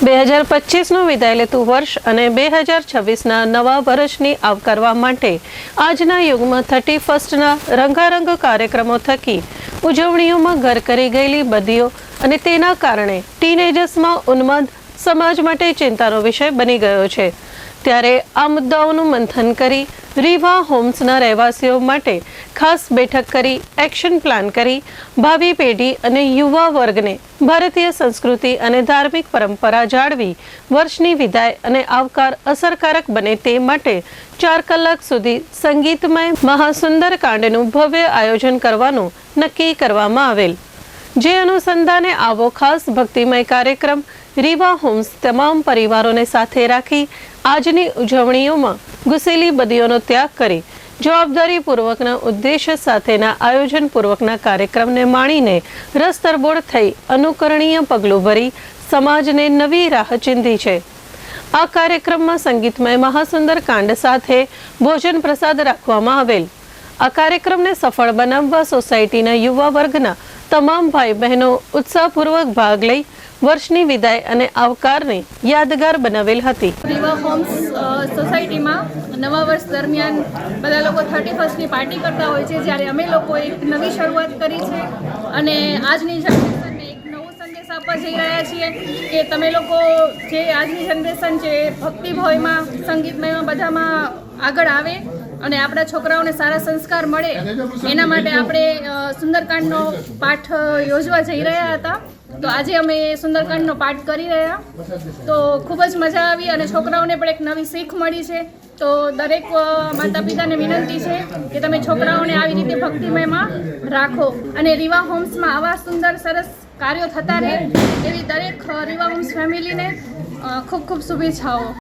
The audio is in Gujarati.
2025નું વિદાય લેતું વર્ષ અને 2026ના નવા વર્ષની આવકારવા માટે આજના યુગમાં 31સ્ટના રંગારંગ કાર્યક્રમો થકી ઉજવણીઓમાં ઘર કરી ગયેલી બદીઓ અને તેના કારણે ટીનેજર્સમાં ઉન્માદ સમાજ માટે ચિંતાનો વિષય બની ગયો છે। ત્યારે આ મુદ્દાઓનું મંથન કરી રીવા હોમ્સના રહેવાસીઓ માટે ખાસ બેઠક કરી એક્શન પ્લાન કરી ભાવિ પેઢી અને યુવા વર્ગને ભારતીય સંસ્કૃતિ અને ધાર્મિક પરંપરા જાળવી વર્ષની વિદાય અને આવકાર અસરકારક બને તે માટે 4 કલાક સુધી સંગીતમય મહાસુંદર કાંડનું ભવ્ય આયોજન કરવાનું નક્કી કરવામાં આવેલ। જે અનુસંધાને આવો ખાસ ભક્તિમય કાર્યક્રમ રીવા હોમ્સ તમામ પરિવારોને સાથે રાખી આજની ઉજવણીઓમાં ઘૂસેલી બદીઓનો ત્યાગ કરી જવાબદારીપૂર્વકના ઉદ્દેશ્ય સાથેના આયોજનપૂર્વકના કાર્યક્રમને માણીને રસ તરબોળ થઈ અનુકરણીય પગલું ભરી સમાજને નવી રાહ ચીંધી છે। આ કાર્યક્રમમાં સંગીતમય મહાસુંદર કાંડ સાથે ભોજન પ્રસાદ રાખવામાં આવેલ। આ કાર્યક્રમને સફળ બનાવવા સોસાયટીના યુવા વર્ગના તમામ ભાઈ બહેનો ઉત્સાહપૂર્વક ભાગ લઈ વર્ષની વિદાય અને આવકારને યાદગાર બનાવેલ હતી। રીવા હોમ્સ સોસાયટીમાં નવા વર્ષ દરમિયાન બધા લોકો 31સ્ટની પાર્ટી કરતા હોય છે, જ્યારે અમે લોકો એક નવી શરૂઆત કરી છે અને આજની જનરેશનને એક નવો સંદેશ આપવા જઈ રહ્યા છીએ કે તમે લોકો જે આજની જનરેશન છે ભક્તિભાવમાં સંગીતમયમાં બધામાં આગળ આવે અને આપણા છોકરાઓને સારા સંસ્કાર મળે એના માટે આપણે સુંદરકાંડનો પાઠ યોજવા જઈ રહ્યા હતા। તો આજે અમે સુંદરકાંડનો પાઠ કરી રહ્યા, તો ખૂબ જ મજા આવી અને છોકરાઓને પણ એક નવી શીખ મળી છે। તો દરેક માતા પિતાને વિનંતી છે કે તમે છોકરાઓને આવી રીતે ભક્તિમયમાં રાખો અને રીવા હોમ્સમાં આવા સુંદર સરસ કાર્યો થતા રહે એવી દરેક રીવા હોમ્સ ફેમિલીને ખૂબ ખૂબ શુભેચ્છાઓ।